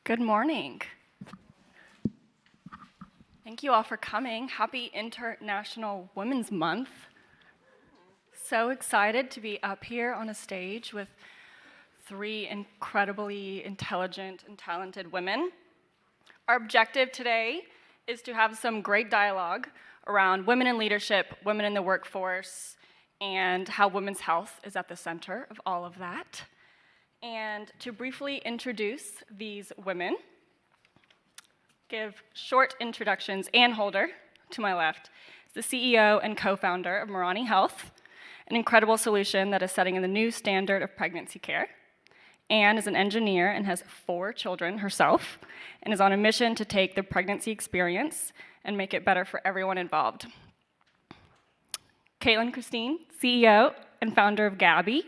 Good morning. Thank you all for coming. Happy International Women's Month. So excited to be up here on a stage with three incredibly intelligent and talented women. Our objective today is to have some great dialogue around women in leadership, women in the workforce, and how women's health is at the center of all of that. And to briefly introduce these women, give short introductions. Ann Holder, to my left, is the CEO and co-founder of Marani Health, an incredible solution that is setting the new standard of pregnancy care. Ann is an engineer and has 4 children herself, and is on a mission to take the pregnancy experience and make it better for everyone involved. Caitlin Christine, CEO and founder of Gabby,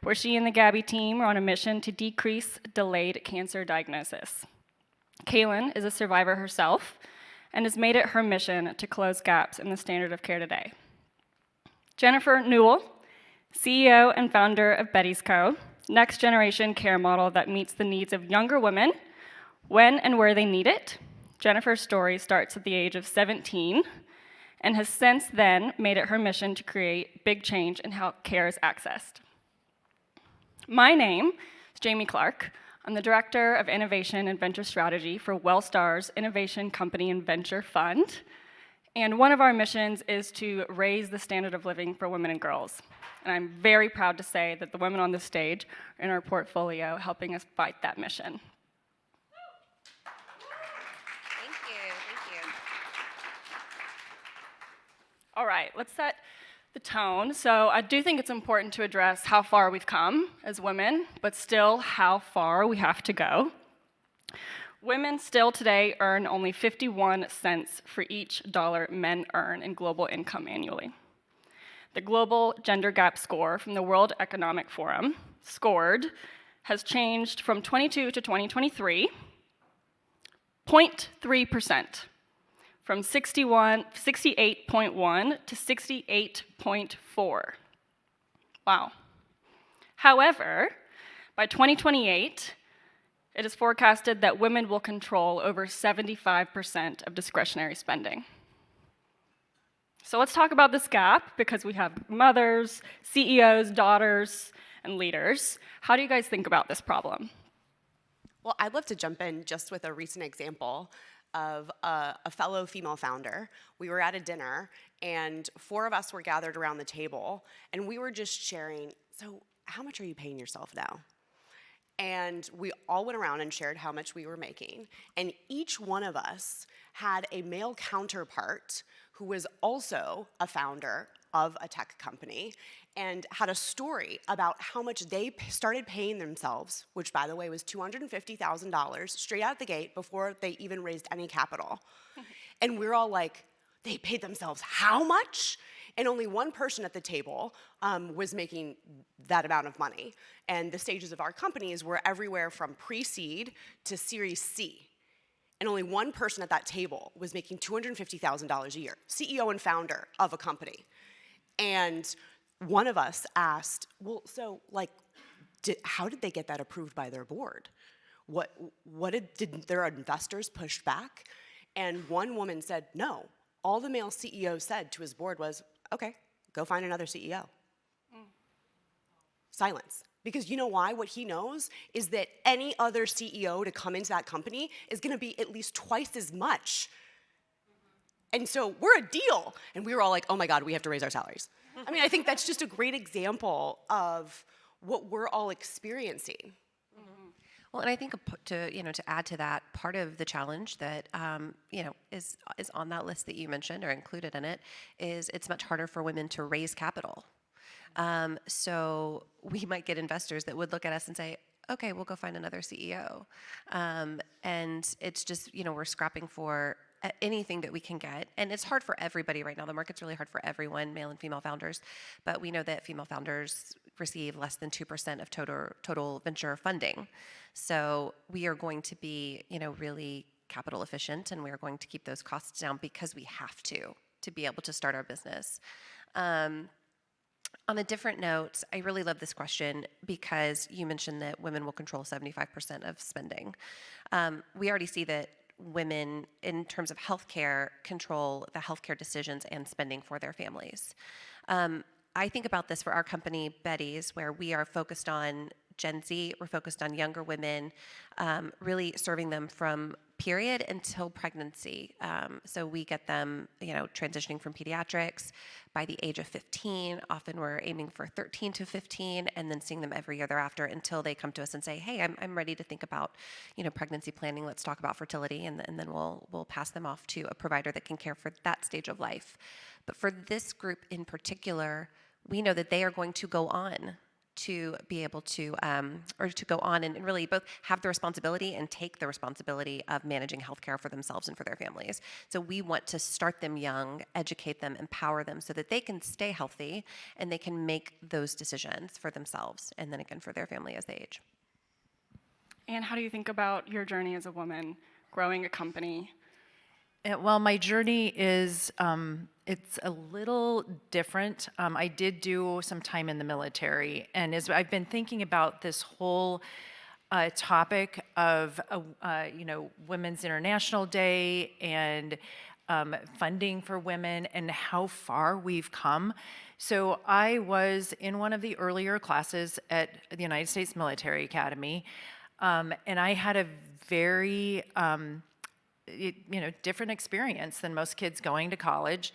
where she and the Gabby team are on a mission to decrease delayed cancer diagnosis. Caitlin is a survivor herself and has made it her mission to close gaps in the standard of care today. Jennifer Newell, CEO and founder of Betty's Co., next generation care model that meets the needs of younger women when and where they need it. Jennifer's story starts at the age of 17 and has since then made it her mission to create big change in how care is accessed. My name is Jamie Clark. I'm the Director of Innovation and Venture Strategy for Wellstar's Innovation Company and Venture Fund. And one of our missions is to raise the standard of living for women and girls. And I'm very proud to say that the women on this stage are in our portfolio helping us fight that mission. Thank you. All right, let's set the tone. So I do think it's important to address how far we've come as women, but still how far we have to go. Women still today earn only 51 cents for each dollar men earn in global income annually. The Global Gender Gap Score from the World Economic Forum, SCORED, has changed from 22 to 2023, 0.3%. From 68.1 to 68.4. Wow. However, by 2028, it is forecasted that women will control over 75% of discretionary spending. So let's talk about this gap, because we have mothers, CEOs, daughters, and leaders. How do you guys think about this problem? Well, I'd love to jump in just with a recent example of a fellow female founder. We were at a dinner, and 4 of us were gathered around the table, and we were just sharing, so how much are you paying yourself now? And we all went around and shared how much we were making, and each one of us had a male counterpart who was also a founder of a tech company and had a story about how much they started paying themselves, which, by the way, was $250,000 straight out the gate before they even raised any capital. And we're all like, they paid themselves how much? And only one person at the table was making that amount of money. And the stages of our companies were everywhere from pre-seed to Series C. And only one person at that table was making $250,000 a year, CEO and founder of a company. And one of us asked, well, so like, how did they get that approved by their board? Did their investors push back? And one woman said, no. All the male CEO said to his board was, okay, go find another CEO. Silence. Because you know why? What he knows is that any other CEO to come into that company is gonna be at least twice as much. And so we're a deal. And we were all like, oh my God, we have to raise our salaries. I mean, I think that's just a great example of what we're all experiencing. Well, and I think to add to that, part of the challenge that is on that list that you mentioned or included in it is it's much harder for women to raise capital. So we might get investors that would look at us and say, okay, we'll go find another CEO. And it's just, we're scrapping for anything that we can get. And it's hard for everybody right now. The market's really hard for everyone, male and female founders. But we know that female founders receive less than 2% of total venture funding. So we are going to be, really capital efficient, and we are going to keep those costs down because we have to be able to start our business. On a different note, I really love this question because you mentioned that women will control 75% of spending. We already see that women, in terms of healthcare, control the healthcare decisions and spending for their families. I think about this for our company, Betty's, where we are focused on Gen Z, we're focused on younger women, really serving them from period until pregnancy. So we get them, transitioning from pediatrics by the age of 15. Often we're aiming for 13 to 15, and then seeing them every year thereafter until they come to us and say, "Hey, I'm ready to think about, pregnancy planning. Let's talk about fertility," and then we'll pass them off to a provider that can care for that stage of life. But for this group in particular, we know that they are going to go on to be able to, or to go on and really both have the responsibility and take the responsibility of managing healthcare for themselves and for their families. So we want to start them young, educate them, empower them so that they can stay healthy and they can make those decisions for themselves and then again for their family as they age. And how do you think about your journey as a woman growing a company? Well, my journey is, it's a little different. I did do some time in the military, and as I've been thinking about this whole topic of, Women's International Day and funding for women and how far we've come. So I was in one of the earlier classes at the United States Military Academy, and I had a very different experience than most kids going to college.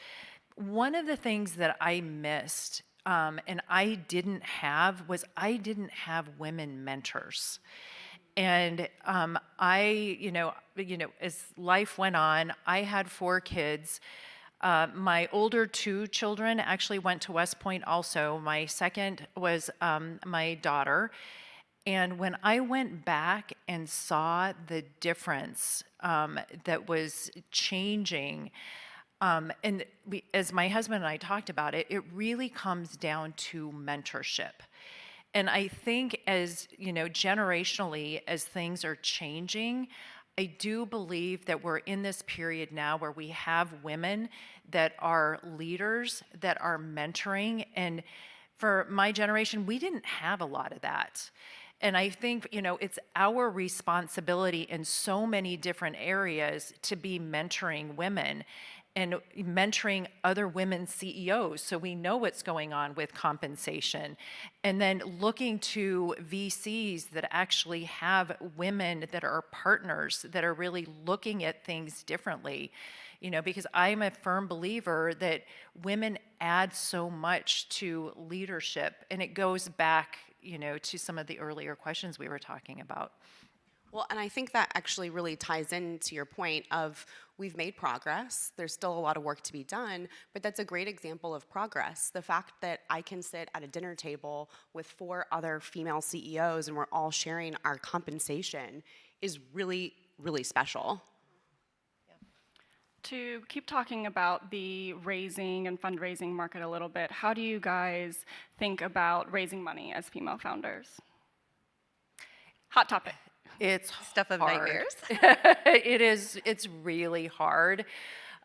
One of the things that I missed and I didn't have women mentors. And as life went on, I had 4 kids. My older 2 children actually went to West Point also. My second was my daughter. And when I went back and saw the difference that was changing, as my husband and I talked about it, it really comes down to mentorship. And I think as, generationally, as things are changing, I do believe that we're in this period now where we have women that are leaders, that are mentoring. And for my generation, we didn't have a lot of that. And I think, it's our responsibility in so many different areas to be mentoring women and mentoring other women CEOs so we know what's going on with compensation. And then looking to VCs that actually have women that are partners that are really looking at things differently. Because I'm a firm believer that women add so much to leadership, and it goes back to some of the earlier questions we were talking about. Well, and I think that actually really ties into your point of we've made progress. There's still a lot of work to be done, but that's a great example of progress. The fact that I can sit at a dinner table with 4 other female CEOs and we're all sharing our compensation is really, really special. To keep talking about the raising and fundraising market a little bit, how do you guys think about raising money as female founders? Hot topic. It's Stuff of hard. nightmares. It's really hard.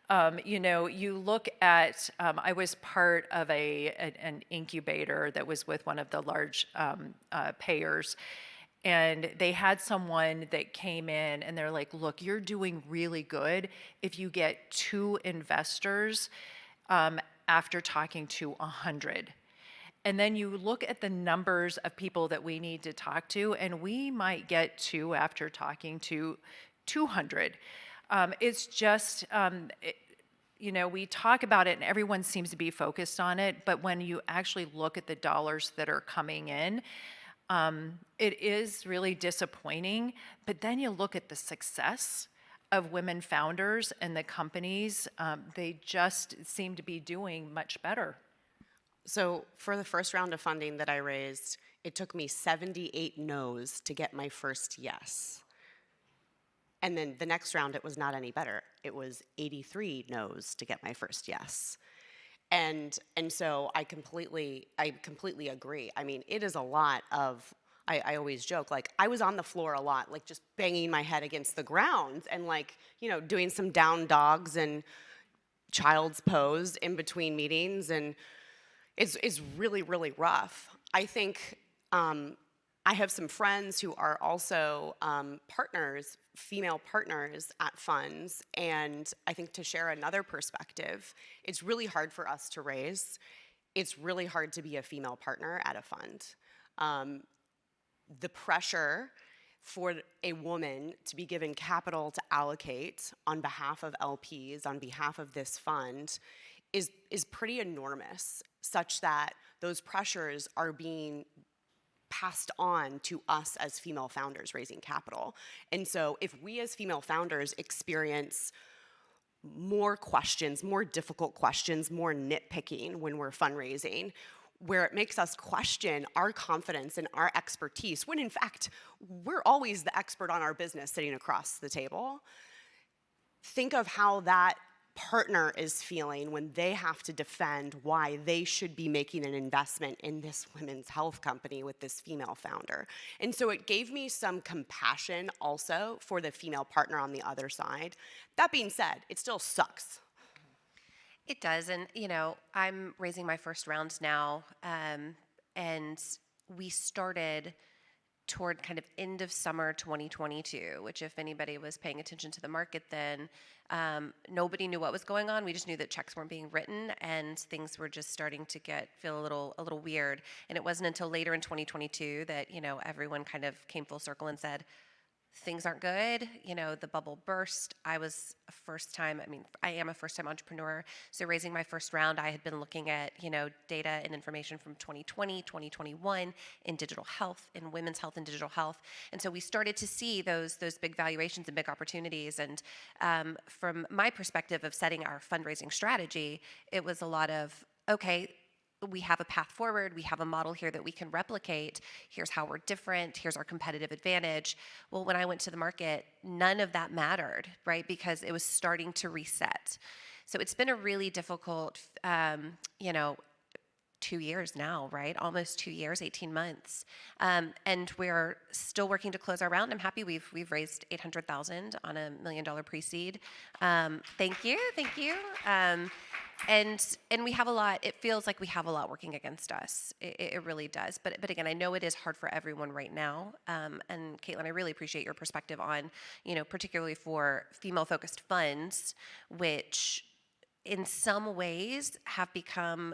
You look at, I was part of an incubator that was with one of the large payers. And they had someone that came in and they're like, look, you're doing really good if you get 2 investors after talking to 100. And then you look at the numbers of people that we need to talk to, and we might get 2 after talking to 200. It's just, we talk about it and everyone seems to be focused on it, but when you actually look at the dollars that are coming in, it is really disappointing, but then you look at the success of women founders and the companies, they just seem to be doing much better. So for the first round of funding that I raised, it took me 78 no's to get my first yes. And then the next round, it was not any better. It was 83 no's to get my first yes. And so I completely agree. I mean, it is a lot of, I always joke, like I was on the floor a lot, like just banging my head against the ground and doing some down dogs and child's pose in between meetings. And is really, really rough. I think I have some friends who are also partners, female partners at funds, and I think to share another perspective, it's really hard for us to raise. It's really hard to be a female partner at a fund. The pressure for a woman to be given capital to allocate on behalf of LPs, on behalf of this fund, is pretty enormous, such that those pressures are being passed on to us as female founders raising capital. And so if we as female founders experience more questions, more difficult questions, more nitpicking when we're fundraising, where it makes us question our confidence and our expertise, when in fact, we're always the expert on our business sitting across the table. Think of how that partner is feeling when they have to defend why they should be making an investment in this women's health company with this female founder. And so it gave me some compassion also for the female partner on the other side. That being said, it still sucks. It does, and I'm raising my first round now, and we started toward kind of end of summer 2022, which if anybody was paying attention to the market then, nobody knew what was going on. We just knew that checks weren't being written and things were just starting to feel a little weird. And it wasn't until later in 2022 that, everyone kind of came full circle and said, things aren't good, the bubble burst. I am a first-time entrepreneur, so raising my first round, I had been looking at, data and information from 2020, 2021 in digital health, in women's health and digital health, and so we started to see those big valuations and big opportunities, and from my perspective of setting our fundraising strategy, it was a lot of, okay, we have a path forward, we have a model here that we can replicate, here's how we're different, here's our competitive advantage. Well, when I went to the market, none of that mattered, right? Because it was starting to reset. So it's been a really difficult, 2 years now, right? Almost 2 years, 18 months. And we're still working to close our round. I'm happy we've raised $800,000 on $1 million pre-seed. Thank you. And we have a lot, it feels like we have a lot working against us. It really does. But again, I know it is hard for everyone right now. And Caitlin, I really appreciate your perspective on, particularly for female-focused funds, which in some ways have become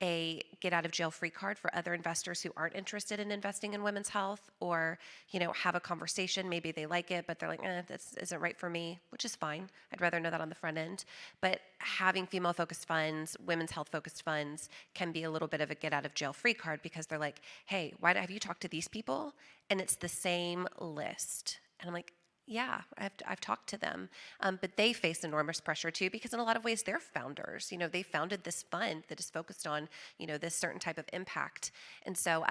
a get-out-of-jail-free card for other investors who aren't interested in investing in women's health, or have a conversation. Maybe they like it, but they're like, this isn't right for me, which is fine. I'd rather know that on the front end. But having female-focused funds, women's health-focused funds can be a little bit of a get-out-of-jail-free card, because they're like, hey, have you talked to these people? And it's the same list. And I'm like, yeah, I've talked to them, but they face enormous pressure too, because in a lot of ways they're founders. They founded this fund that is focused on, this certain type of impact, and so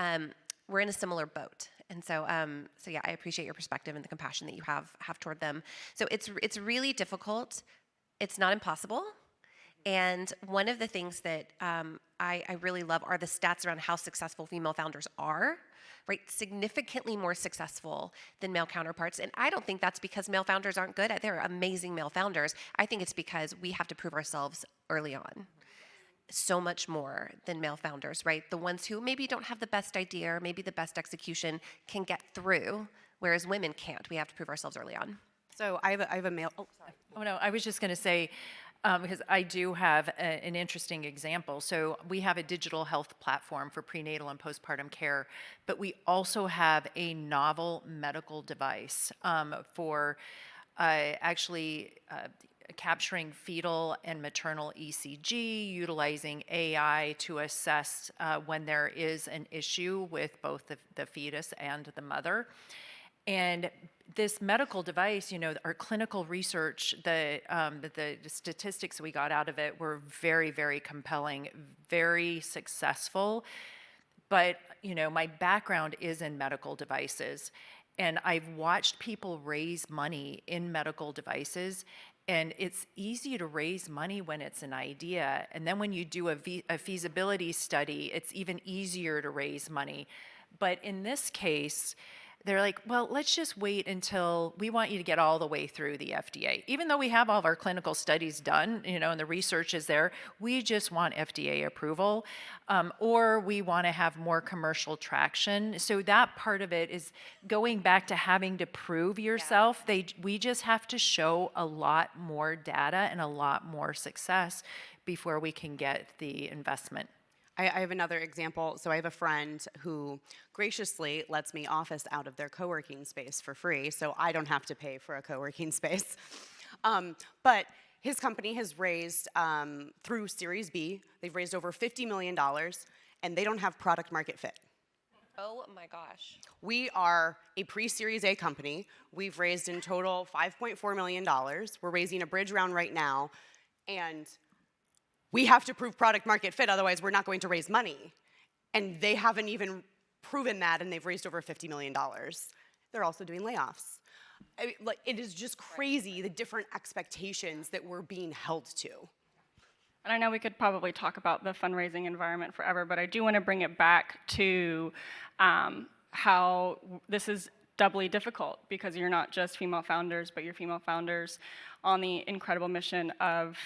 we're in a similar boat. And so, yeah, I appreciate your perspective and the compassion that you have toward them. So it's really difficult. It's not impossible. And one of the things that I really love are the stats around how successful female founders are, right? Significantly more successful than male counterparts. And I don't think that's because male founders aren't good. They're amazing male founders. I think it's because we have to prove ourselves early on. So much more than male founders, right? The ones who maybe don't have the best idea or maybe the best execution can get through, whereas women can't. We have to prove ourselves early on. So I have a male, oh, sorry. Oh, no, I was just going to say, because I do have an interesting example. So we have a digital health platform for prenatal and postpartum care, but we also have a novel medical device for capturing fetal and maternal ECG, utilizing AI to assess when there is an issue with both the fetus and the mother. And this medical device, our clinical research, the statistics we got out of it were very, very compelling, very successful. But, my background is in medical devices, and I've watched people raise money in medical devices, and it's easy to raise money when it's an idea. And then when you do a feasibility study, it's even easier to raise money. But in this case, they're like, well, let's just wait until we want you to get all the way through the FDA. Even though we have all of our clinical studies done, and the research is there, we just want FDA approval, or we want to have more commercial traction. So that part of it is going back to having to prove yourself. We just have to show a lot more data and a lot more success before we can get the investment. I have another example. So I have a friend who graciously lets me office out of their co-working space for free, so I don't have to pay for a co-working space. But his company has raised, through Series B, they've raised over $50 million, and they don't have product market fit. Oh my gosh. We are a pre-Series A company. We've raised in total $5.4 million. We're raising a bridge round right now, and we have to prove product market fit, otherwise we're not going to raise money. And they haven't even proven that, and they've raised over $50 million. They're also doing layoffs. It is just crazy, the different expectations that we're being held to. And I know we could probably talk about the fundraising environment forever, but I do want to bring it back to how this is doubly difficult, because you're not just female founders, but you're female founders on the incredible mission of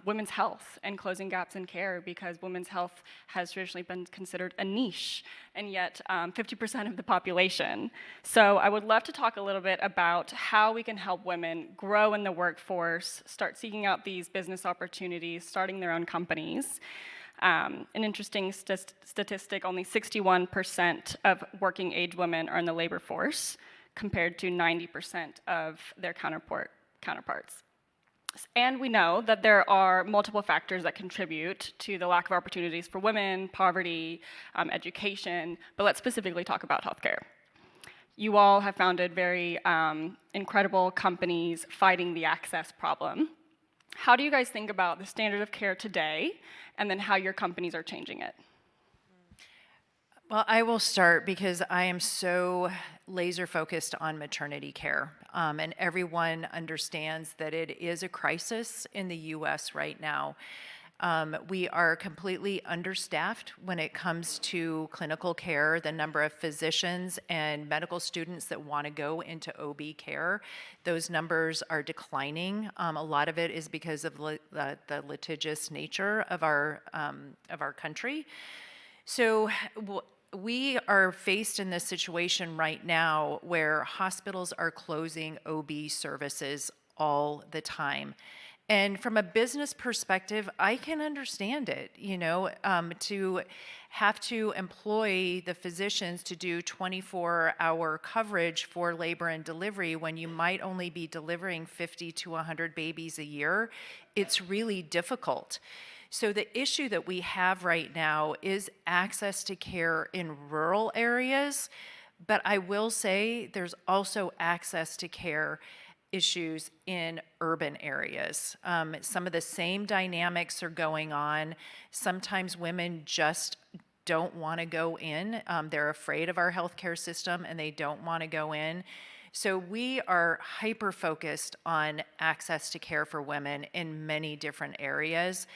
women's health and closing gaps in care, because women's health has traditionally been considered a niche, and yet 50% of the population. So I would love to talk a little bit about how we can help women grow in the workforce, start seeking out these business opportunities, starting their own companies. An interesting statistic, only 61% of working age women are in the labor force, compared to 90% of their counterparts. And we know that there are multiple factors that contribute to the lack of opportunities for women: poverty, education, but let's specifically talk about healthcare. You all have founded very incredible companies fighting the access problem. How do you guys think about the standard of care today, and then how your companies are changing it? Well, I will start because I am so laser focused on maternity care, and everyone understands that it is a crisis in the US right now. We are completely understaffed when it comes to clinical care. The number of physicians and medical students that want to go into OB care, those numbers are declining. A lot of it is because of the litigious nature of our country. So we are faced in this situation right now where hospitals are closing OB services all the time. And from a business perspective, I can understand it, to have to employ the physicians to do 24-hour coverage for labor and delivery when you might only be delivering 50 to 100 babies a year. It's really difficult. So the issue that we have right now is access to care in rural areas, but I will say there's also access to care issues in urban areas. Some of the same dynamics are going on. Sometimes women just don't want to go in. They're afraid of our healthcare system and they don't want to go in. So we are hyper-focused on access to care for women in many different areas,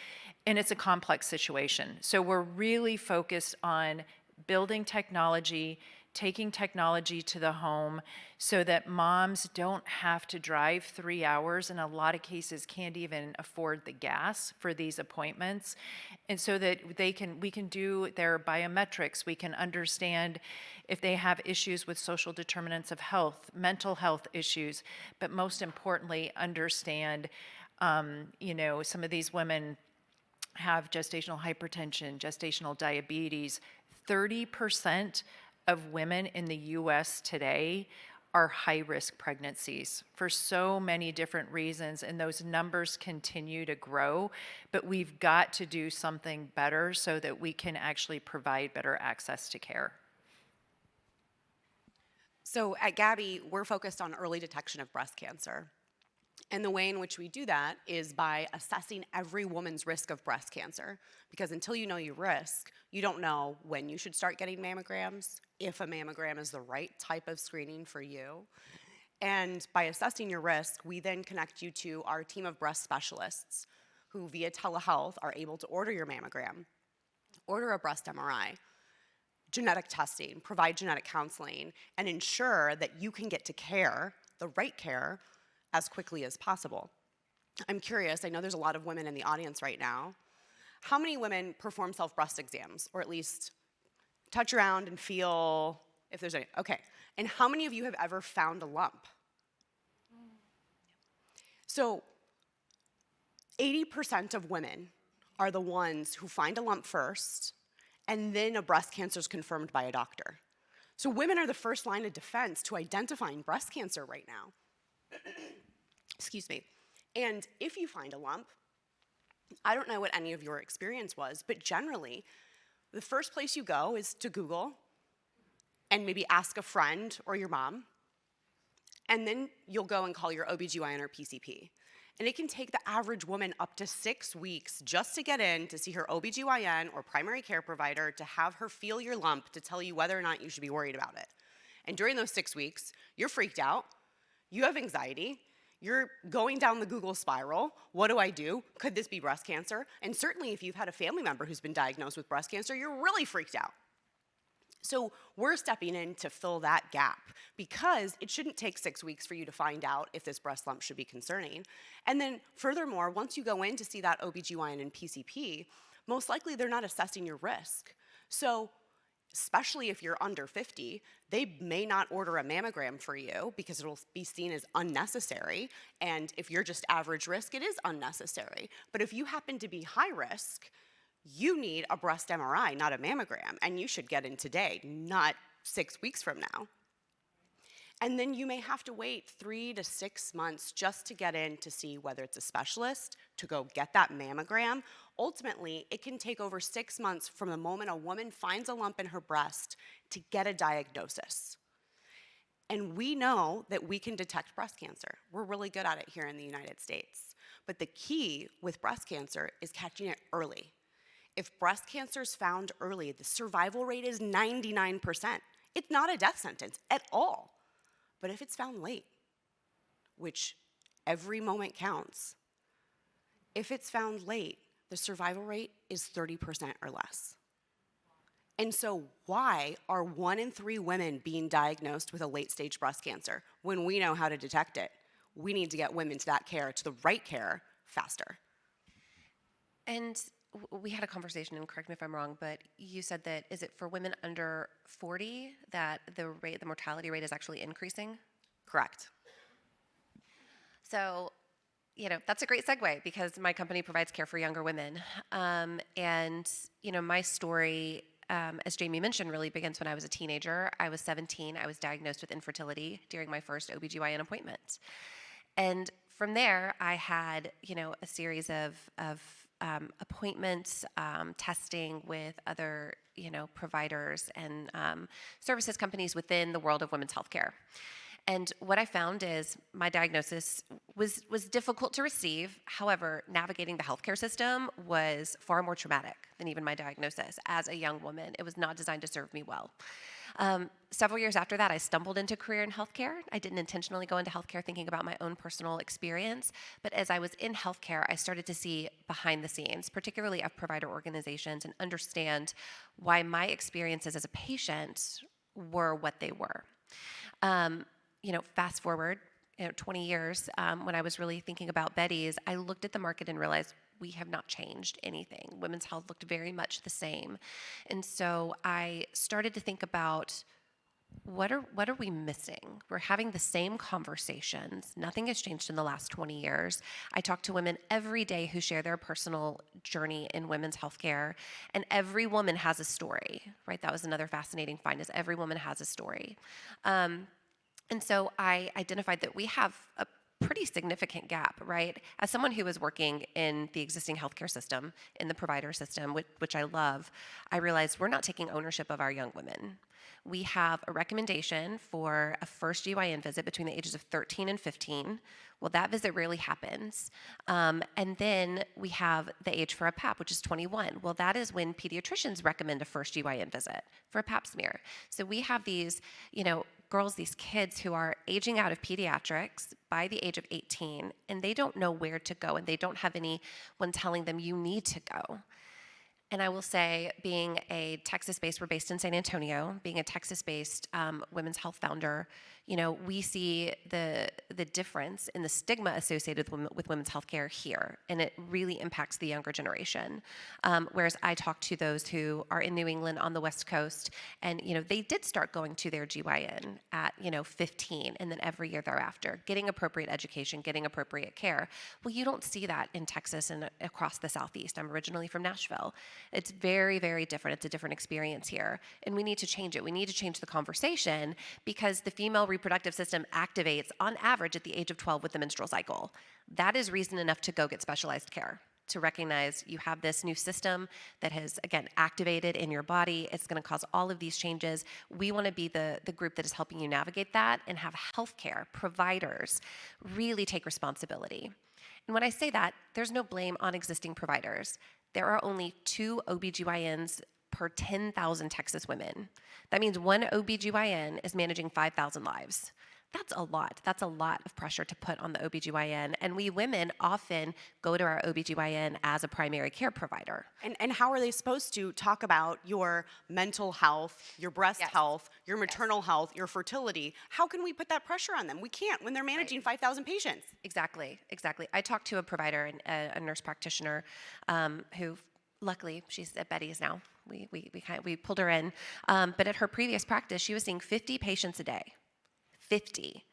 and it's a complex situation. So we're really focused on building technology, taking technology to the home so that moms don't have to drive 3 hours, in a lot of cases can't even afford the gas for these appointments, and so that we can do their biometrics, we can understand if they have issues with social determinants of health, mental health issues, but most importantly understand some of these women have gestational hypertension, gestational diabetes. 30% of women in the US today are high-risk pregnancies for so many different reasons, and those numbers continue to grow, but we've got to do something better so that we can actually provide better access to care. So at Gabby, we're focused on early detection of breast cancer. And the way in which we do that is by assessing every woman's risk of breast cancer. Because until you know your risk, you don't know when you should start getting mammograms, if a mammogram is the right type of screening for you. And by assessing your risk, we then connect you to our team of breast specialists who, via telehealth, are able to order your mammogram, order a breast MRI, genetic testing, provide genetic counseling, and ensure that you can get to care, the right care, as quickly as possible. I'm curious, I know there's a lot of women in the audience right now. How many women perform self-breast exams, or at least touch around and feel if there's any? Okay. And how many of you have ever found a lump? So 80% of women are the ones who find a lump first, and then a breast cancer is confirmed by a doctor. So women are the first line of defense to identifying breast cancer right now. Excuse me. And if you find a lump, I don't know what any of your experience was, but generally, the first place you go is to Google and maybe ask a friend or your mom, and then you'll go and call your OBGYN or PCP. And it can take the average woman up to 6 weeks just to get in to see her OBGYN or primary care provider to have her feel your lump to tell you whether or not you should be worried about it. And during those 6 weeks, you're freaked out, you have anxiety, you're going down the Google spiral. What do I do? Could this be breast cancer? And certainly if you've had a family member who's been diagnosed with breast cancer, you're really freaked out. So we're stepping in to fill that gap because it shouldn't take 6 weeks for you to find out if this breast lump should be concerning. And then furthermore, once you go in to see that OBGYN and PCP, most likely they're not assessing your risk. So especially if you're under 50, they may not order a mammogram for you because it'll be seen as unnecessary. And if you're just average risk, it is unnecessary. But if you happen to be high risk, you need a breast MRI, not a mammogram, and you should get in today, not 6 weeks from now. And then you may have to wait 3 to 6 months just to get in to see whether it's a specialist, to go get that mammogram. Ultimately, it can take over 6 months from the moment a woman finds a lump in her breast to get a diagnosis. And we know that we can detect breast cancer. We're really good at it here in the United States. But the key with breast cancer is catching it early. If breast cancer is found early, the survival rate is 99%. It's not a death sentence at all. But if it's found late, which every moment counts, if it's found late, the survival rate is 30% or less. And so why are 1 in 3 women being diagnosed with a late-stage breast cancer when we know how to detect it? We need to get women to that care, to the right care, faster. And we had a conversation, and correct me if I'm wrong, but you said that, is it for women under 40 that the mortality rate is actually increasing? Correct. So, that's a great segue because my company provides care for younger women. And, my story, as Jamie mentioned, really begins when I was a teenager. I was 17. I was diagnosed with infertility during my first OBGYN appointment. And from there, I had, a series of appointments, testing with other, providers and services companies within the world of women's healthcare. And what I found is my diagnosis was difficult to receive. However, navigating the healthcare system was far more traumatic than even my diagnosis. As a young woman, it was not designed to serve me well. Several years after that, I stumbled into a career in healthcare. I didn't intentionally go into healthcare thinking about my own personal experience, but as I was in healthcare, I started to see behind the scenes, particularly of provider organizations, and understand why my experiences as a patient were what they were. Fast forward, 20 years, when I was really thinking about Betty's, I looked at the market and realized we have not changed anything. Women's health looked very much the same. And so I started to think about what are we missing? We're having the same conversations. Nothing has changed in the last 20 years. I talk to women every day who share their personal journey in women's healthcare, and every woman has a story, right? That was another fascinating find, is every woman has a story. And so I identified that we have a pretty significant gap, right? As someone who is working in the existing healthcare system, in the provider system, which I love, I realized we're not taking ownership of our young women. We have a recommendation for a first GYN visit between the ages of 13 and 15. Well, that visit rarely happens. And then we have the age for a PAP, which is 21. Well, that is when pediatricians recommend a first GYN visit for a PAP smear. So we have these, girls, these kids who are aging out of pediatrics by the age of 18, and they don't know where to go, and they don't have anyone telling them you need to go. And I will say, being a Texas-based, we're based in San Antonio, being a Texas-based women's health founder, you know, we see the difference in the stigma associated with women's health care here, and it really impacts the younger generation. Whereas I talk to those who are in New England on the West Coast, and you know, they did start going to their GYN at 15, and then every year thereafter, getting appropriate education, getting appropriate care. Well, you don't see that in Texas and across the Southeast. I'm originally from Nashville. It's very, very different. It's a different experience here, and we need to change it. We need to change the conversation because the female reproductive system activates on average at the age of 12 with the menstrual cycle. That is reason enough to go get specialized care, to recognize you have this new system that has, again, activated in your body. It's going to cause all of these changes. We want to be the group that is helping you navigate that and have healthcare providers really take responsibility. And when I say that, there's no blame on existing providers. There are only 2 OBGYNs per 10,000 Texas women. That means one OBGYN is managing 5,000 lives. That's a lot. That's a lot of pressure to put on the OBGYN. And we women often go to our OBGYN as a primary care provider. And how are they supposed to talk about your mental health, your breast health, your maternal health, your fertility? How can we put that pressure on them? We can't when they're managing 5,000 patients. Exactly, exactly. I talked to a provider, a nurse practitioner, who, luckily, she's at Betty's now. We pulled her in, but at her previous practice, she was seeing 50 patients a day. 50.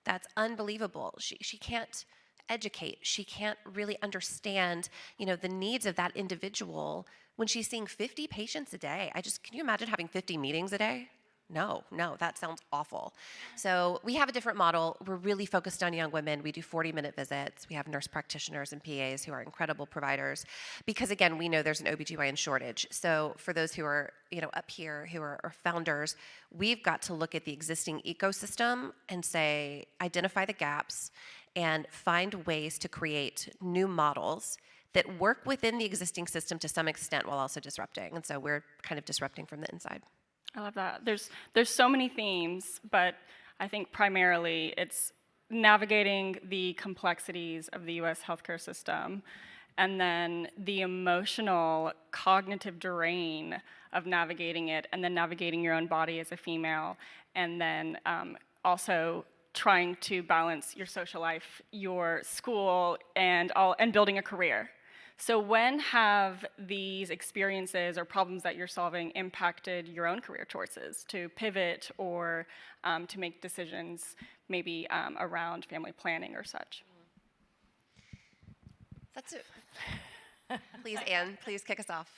That's unbelievable. She can't educate. She can't really understand, the needs of that individual when she's seeing 50 patients a day. Can you imagine having 50 meetings a day? No, that sounds awful. So we have a different model. We're really focused on young women. We do 40-minute visits. We have nurse practitioners and PAs who are incredible providers because, again, we know there's an OBGYN shortage. So for those who are, up here who are founders, we've got to look at the existing ecosystem and say, identify the gaps and find ways to create new models that work within the existing system to some extent while also disrupting. And so we're kind of disrupting from the inside. I love that. There's so many themes, but I think primarily it's navigating the complexities of the U.S. healthcare system, and then the emotional, cognitive drain of navigating it, and then navigating your own body as a female, and then also trying to balance your social life, your school, and building a career. So when have these experiences or problems that you're solving impacted your own career choices to pivot or to make decisions maybe around family planning or such? That's it. Please, Anne, please kick us off.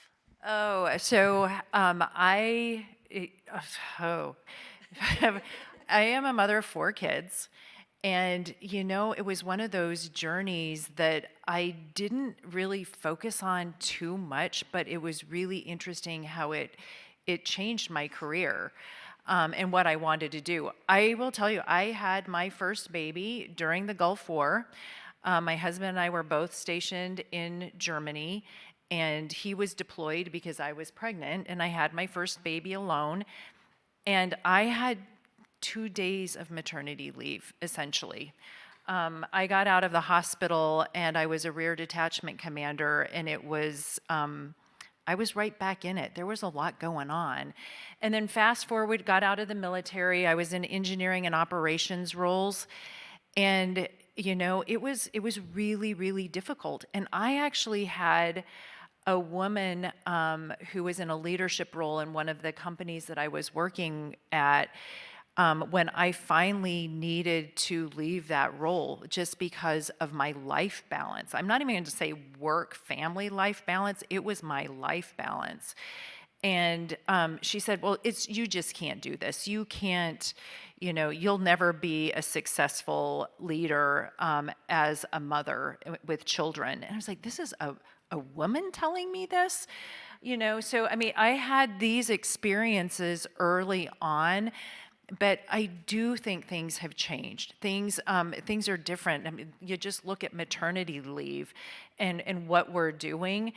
I am a mother of 4 kids. And, it was one of those journeys that I didn't really focus on too much, but it was really interesting how it changed my career and what I wanted to do. I will tell you, I had my first baby during the Gulf War. My husband and I were both stationed in Germany, and he was deployed because I was pregnant, and I had my first baby alone. And I had 2 days of maternity leave, essentially. I got out of the hospital and I was a rear detachment commander, and it was, I was right back in it. There was a lot going on. And then fast forward, got out of the military. I was in engineering and operations roles. And, it was really, really difficult. And I actually had a woman who was in a leadership role in one of the companies that I was working at, when I finally needed to leave that role just because of my life balance. I'm not even going to say work-family life balance. It was my life balance. And she said, well, you just can't do this. You can't, you'll never be a successful leader as a mother with children. And I was like, this is a woman telling me this? So, I had these experiences early on. But I do think things have changed. Things are different. You just look at maternity leave and what we're doing.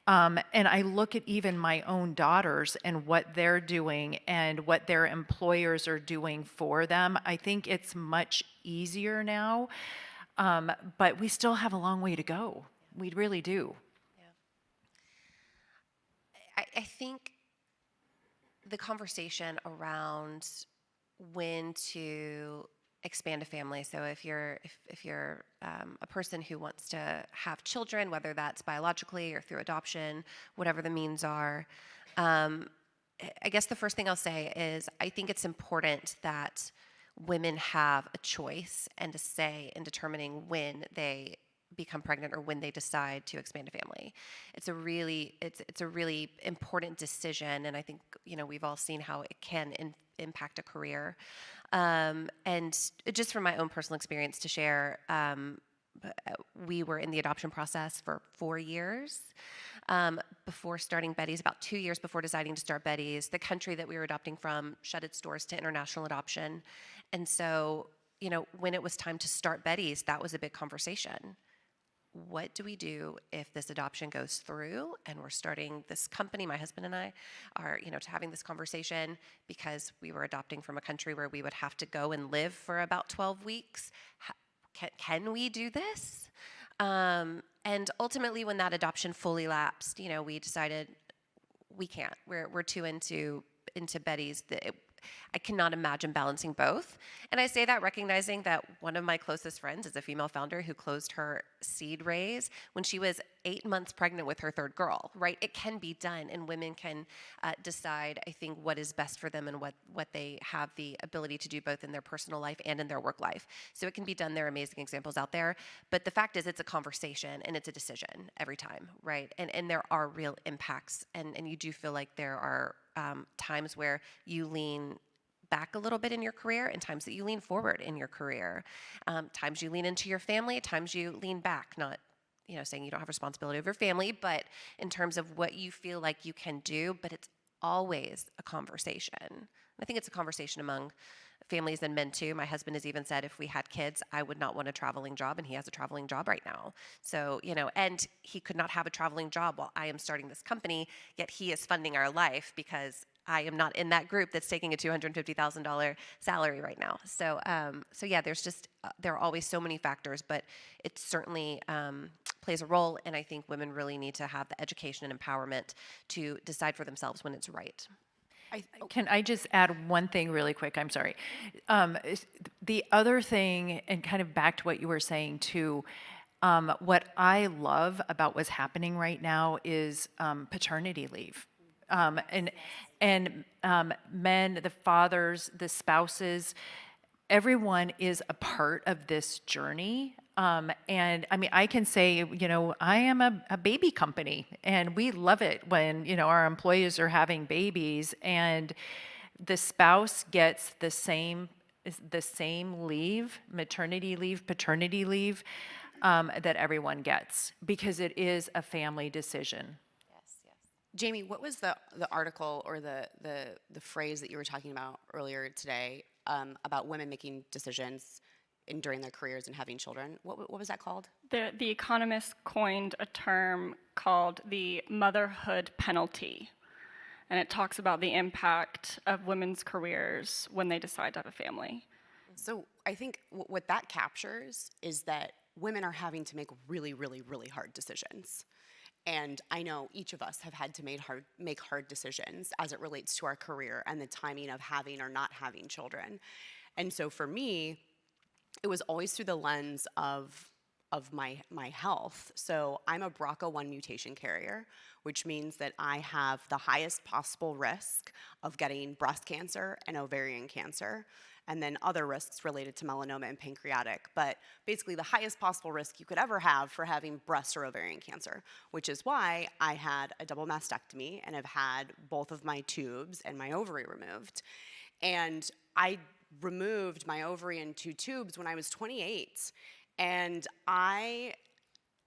And I look at even my own daughters and what they're doing and what their employers are doing for them. I think it's much easier now, but we still have a long way to go. We really do. I think the conversation around when to expand a family. So if you're a person who wants to have children, whether that's biologically or through adoption, whatever the means are, I guess the first thing I'll say is I think it's important that women have a choice and a say in determining when they become pregnant or when they decide to expand a family. It's a really important decision, and I think we've all seen how it can impact a career. And just from my own personal experience to share, we were in the adoption process for 4 years before starting Betty's, about 2 years before deciding to start Betty's. The country that we were adopting from shut its doors to international adoption. And so, when it was time to start Betty's, that was a big conversation. What do we do if this adoption goes through and we're starting this company? My husband and I are, having this conversation because we were adopting from a country where we would have to go and live for about 12 weeks. Can we do this? And ultimately, when that adoption fully lapsed, we decided we can't. We're too into Betty's. I cannot imagine balancing both. And I say that recognizing that one of my closest friends is a female founder who closed her seed raise when she was 8 months pregnant with her third girl, right? It can be done, and women can decide, I think, what is best for them and what they have the ability to do both in their personal life and in their work life. So it can be done. There are amazing examples out there. But the fact is, it's a conversation and it's a decision every time, right? And there are real impacts. And you do feel like there are times where you lean back a little bit in your career and times that you lean forward in your career. Times you lean into your family, times you lean back, not saying you don't have responsibility over your family, but in terms of what you feel like you can do, but it's always a conversation. I think it's a conversation among families and men too. My husband has even said if we had kids, I would not want a traveling job, and he has a traveling job right now. So, and he could not have a traveling job while I am starting this company, yet he is funding our life because I am not in that group that's taking a $250,000 salary right now. So yeah, there are always so many factors, but it certainly plays a role, and I think women really need to have the education and empowerment to decide for themselves when it's right. Can I just add one thing really quick? I'm sorry. The other thing, and kind of back to what you were saying too, what I love about what's happening right now is paternity leave. And men, the fathers, the spouses, everyone is a part of this journey. And I mean, I can say, I am a baby company, and we love it when, our employees are having babies, and the spouse gets the same leave, maternity leave, paternity leave, that everyone gets, because it is a family decision. Jamie, what was the article or the phrase that you were talking about earlier today about women making decisions during their careers and having children? What was that called? The Economist coined a term called the motherhood penalty, and it talks about the impact of women's careers when they decide to have a family. So I think what that captures is that women are having to make really, really, really hard decisions. And I know each of us have had to make hard decisions as it relates to our career and the timing of having or not having children. And so for me, it was always through the lens of my health. So I'm a BRCA1 mutation carrier, which means that I have the highest possible risk of getting breast cancer and ovarian cancer, and then other risks related to melanoma and pancreatic. But basically the highest possible risk you could ever have for having breast or ovarian cancer, which is why I had a double mastectomy and have had both of my tubes and my ovary removed. And I removed my ovary and 2 tubes when I was 28. And I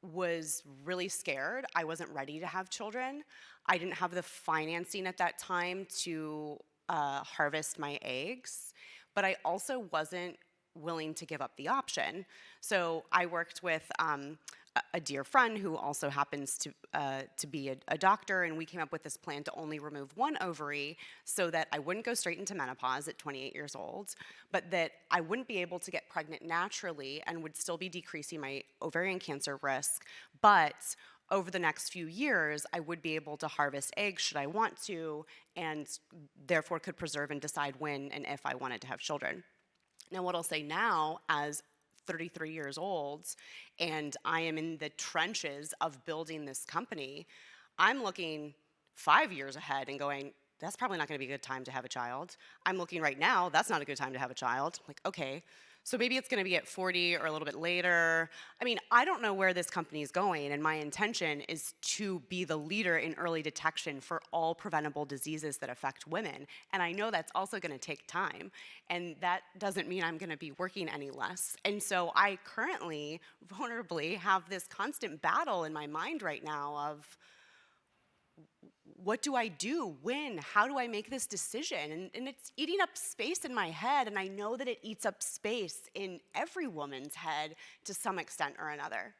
was really scared. I wasn't ready to have children. I didn't have the financing at that time to harvest my eggs, but I also wasn't willing to give up the option. So I worked with a dear friend who also happens to be a doctor, and we came up with this plan to only remove 1 ovary so that I wouldn't go straight into menopause at 28 years old, but that I wouldn't be able to get pregnant naturally and would still be decreasing my ovarian cancer risk, but over the next few years, I would be able to harvest eggs should I want to, and therefore could preserve and decide when and if I wanted to have children. Now, what I'll say now, as 33 years old, and I am in the trenches of building this company, I'm looking 5 years ahead and going, that's probably not going to be a good time to have a child. I'm looking right now, that's not a good time to have a child. I'm like, okay, so maybe it's going to be at 40 or a little bit later. I mean, I don't know where this company is going, and my intention is to be the leader in early detection for all preventable diseases that affect women. And I know that's also going to take time, and that doesn't mean I'm going to be working any less. And so I currently, vulnerably, have this constant battle in my mind right now of, what do I do? When? How do I make this decision? And it's eating up space in my head, and I know that it eats up space in every woman's head to some extent or another.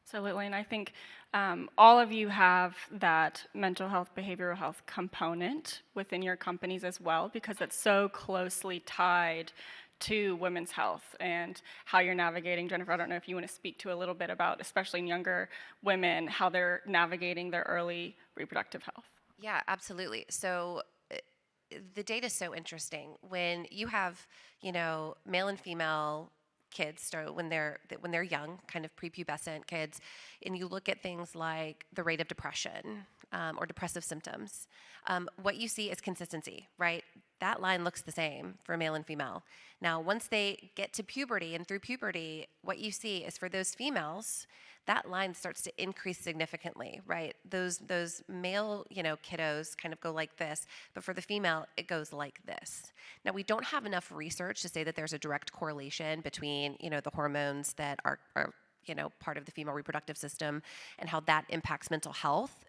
Absolutely, and I think all of you have that mental health, behavioral health component within your companies as well, because it's so closely tied to women's health and how you're navigating. Jennifer, I don't know if you want to speak to a little bit about, especially in younger women, how they're navigating their early reproductive health. Yeah, absolutely. So the data is so interesting. When you have, male and female kids start when they're young, kind of prepubescent kids, and you look at things like the rate of depression or depressive symptoms, what you see is consistency, right? That line looks the same for male and female. Now, once they get to puberty and through puberty, what you see is for those females, that line starts to increase significantly, right? Those male, kiddos kind of go like this, but for the female, it goes like this. Now, we don't have enough research to say that there's a direct correlation between, the hormones that are part of the female reproductive system and how that impacts mental health.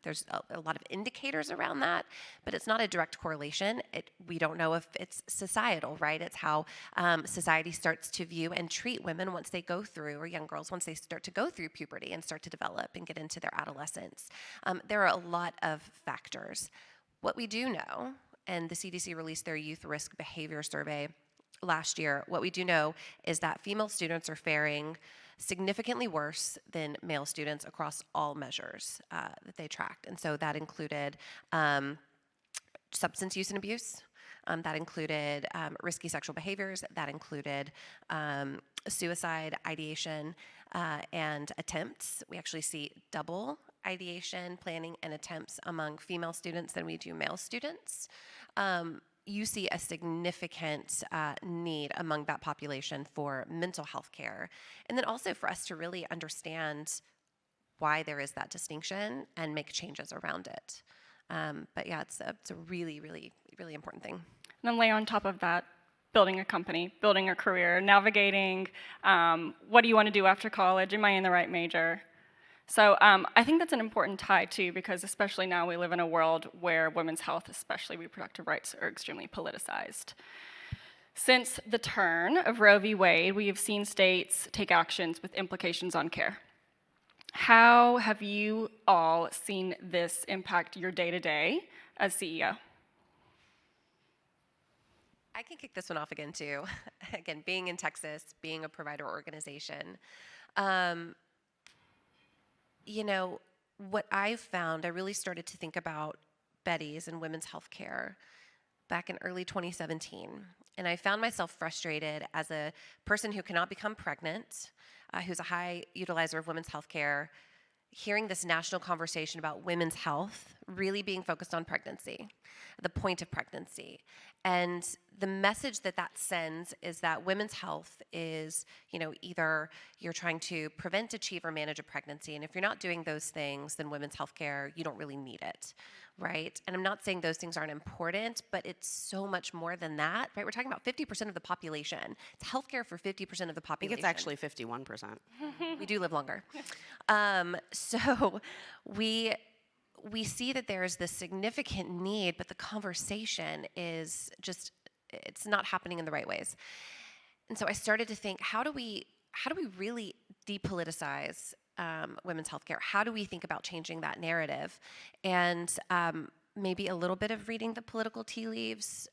There's a lot of indicators around that, but it's not a direct correlation. We don't know if it's societal, right? It's how society starts to view and treat women once they go through, or young girls once they start to go through puberty and start to develop and get into their adolescence. There are a lot of factors. What we do know, and the CDC released their Youth Risk Behavior Survey last year, what we do know is that female students are faring significantly worse than male students across all measures that they tracked. And so that included substance use and abuse, that included risky sexual behaviors, that included suicide, ideation, and attempts. We actually see double ideation, planning, and attempts among female students than we do male students. You see a significant need among that population for mental health care. And then also for us to really understand why there is that distinction and make changes around it. But yeah, it's a really, really, really important thing. And then lay on top of that, building a company, building a career, navigating what do you want to do after college? Am I in the right major? So I think that's an important tie too, because especially now we live in a world where women's health, especially reproductive rights, are extremely politicized. Since the turn of Roe v. Wade, we have seen states take actions with implications on care. How have you all seen this impact your day-to-day as CEO? I can kick this one off again too. Again, being in Texas, being a provider organization, what I've found, I really started to think about Betty's and women's health care back in early 2017. And I found myself frustrated as a person who cannot become pregnant, who's a high utilizer of women's health care, hearing this national conversation about women's health really being focused on pregnancy, the point of pregnancy. And the message that sends is that women's health is, either you're trying to prevent, achieve, or manage a pregnancy. And if you're not doing those things, then women's health care, you don't really need it, right? And I'm not saying those things aren't important, but it's so much more than that, right? We're talking about 50% of the population. It's healthcare for 50% of the population. I think it's actually 51%. We do live longer. So we see that there's this significant need, but the conversation is just, it's not happening in the right ways. And so I started to think, how do we really depoliticize women's healthcare? How do we think about changing that narrative? And maybe a little bit of reading the political tea leaves,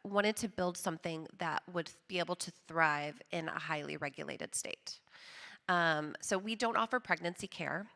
wanted to build something that would be able to thrive in a highly regulated state. So we don't offer pregnancy care.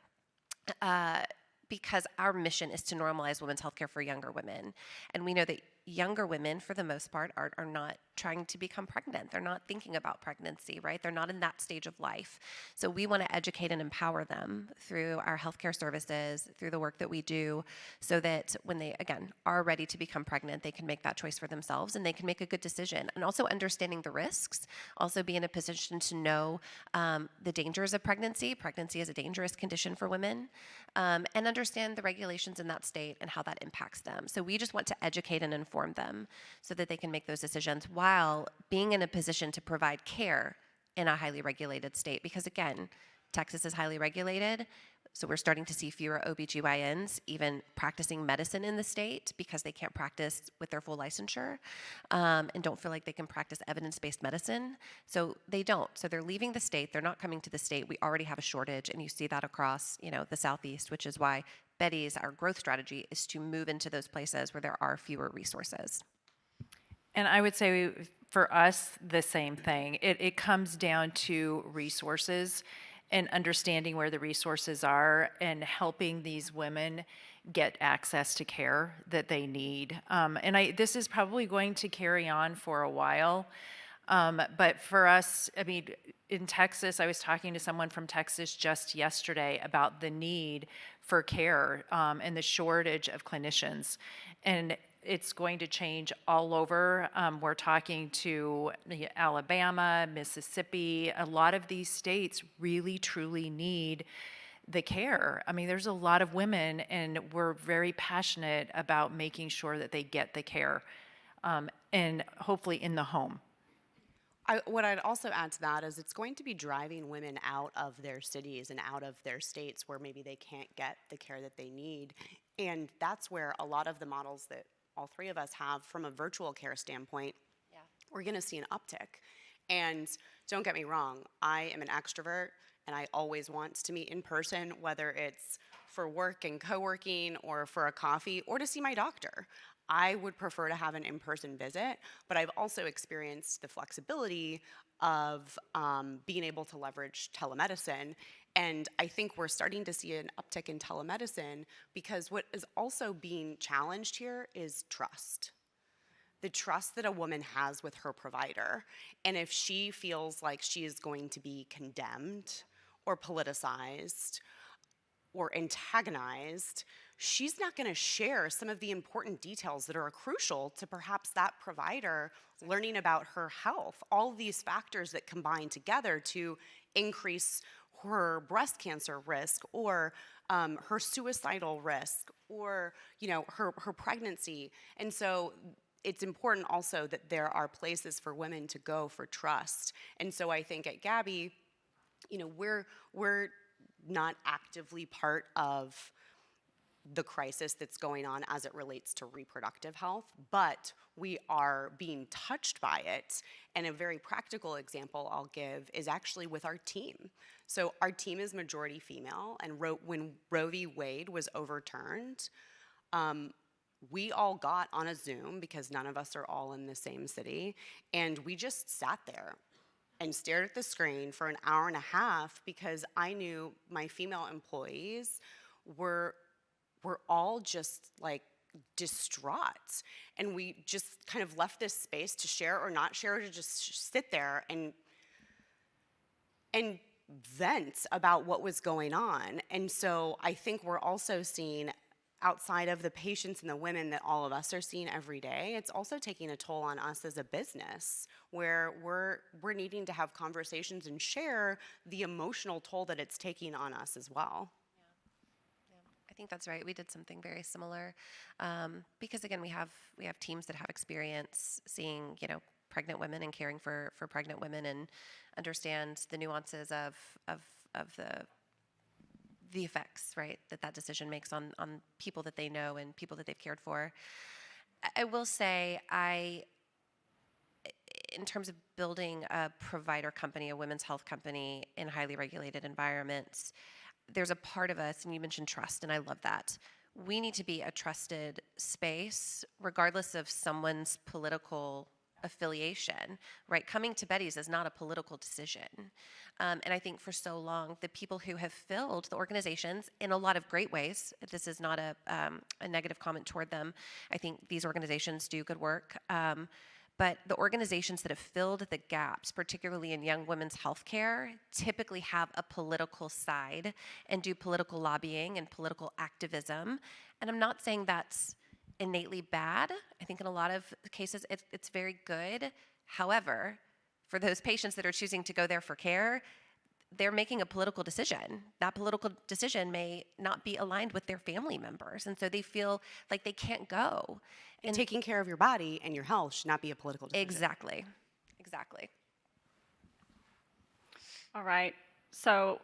because our mission is to normalize women's healthcare for younger women. And we know that younger women, for the most part, are not trying to become pregnant. They're not thinking about pregnancy, right? They're not in that stage of life. So we want to educate and empower them through our healthcare services, through the work that we do, so that when they, again, are ready to become pregnant, they can make that choice for themselves and they can make a good decision. And also understanding the risks, also be in a position to know the dangers of pregnancy. Pregnancy is a dangerous condition for women, and understand the regulations in that state and how that impacts them. So we just want to educate and inform them so that they can make those decisions while being in a position to provide care in a highly regulated state. Because again, Texas is highly regulated, so we're starting to see fewer OBGYNs even practicing medicine in the state because they can't practice with their full licensure, and don't feel like they can practice evidence-based medicine. So they don't. So they're leaving the state. They're not coming to the state. We already have a shortage, and you see that across, the Southeast, which is why Betty's, our growth strategy, is to move into those places where there are fewer resources. And I would say for us, the same thing. It comes down to resources and understanding where the resources are and helping these women get access to care that they need. This is probably going to carry on for a while. But for us, I mean, in Texas, I was talking to someone from Texas just yesterday about the need for care and the shortage of clinicians. And it's going to change all over. We're talking to Alabama, Mississippi. A lot of these states really, truly need the care. I mean, there's a lot of women, and we're very passionate about making sure that they get the care, and hopefully in the home. What I'd also add to that is it's going to be driving women out of their cities and out of their states where maybe they can't get the care that they need. And that's where a lot of the models that all three of us have from a virtual care standpoint, we're going to see an uptick. And don't get me wrong, I am an extrovert and I always want to meet in person, whether it's for work and co-working or for a coffee or to see my doctor. I would prefer to have an in-person visit, but I've also experienced the flexibility of being able to leverage telemedicine. And I think we're starting to see an uptick in telemedicine because what is also being challenged here is trust. The trust that a woman has with her provider. And if she feels like she is going to be condemned or politicized or antagonized, she's not going to share some of the important details that are crucial to perhaps that provider learning about her health. All these factors that combine together to increase her breast cancer risk or her suicidal risk or her pregnancy. And so it's important also that there are places for women to go for trust. And so I think at Gabby, we're not actively part of the crisis that's going on as it relates to reproductive health, but we are being touched by it. And a very practical example I'll give is actually with our team. So our team is majority female, and when Roe v. Wade was overturned, we all got on a Zoom because none of us are all in the same city, and we just sat there and stared at the screen for an hour and a half because I knew my female employees were all just like distraught. And we just kind of left this space to share or not share, to just sit there and vent about what was going on. And so I think we're also seeing, outside of the patients and the women that all of us are seeing every day, it's also taking a toll on us as a business, where we're needing to have conversations and share the emotional toll that it's taking on us as well. I think that's right. We did something very similar because again, we have teams that have experience seeing pregnant women and caring for pregnant women and understand the nuances of the effects, right, that decision makes on people that they know and people that they've cared for. I will say in terms of building a provider company, a women's health company in highly regulated environments, there's a part of us, and you mentioned trust, and I love that. We need to be a trusted space, regardless of someone's political affiliation, right? Coming to Betty's is not a political decision. And I think for so long, the people who have filled the organizations in a lot of great ways, this is not a negative comment toward them. I think these organizations do good work. But the organizations that have filled the gaps, particularly in young women's healthcare, typically have a political side and do political lobbying and political activism. And I'm not saying that's innately bad. I think in a lot of cases it's very good. However, for those patients that are choosing to go there for care, they're making a political decision. That political decision may not be aligned with their family members, and so they feel like they can't go. And taking care of your body and your health should not be a political decision. Exactly. All right. So,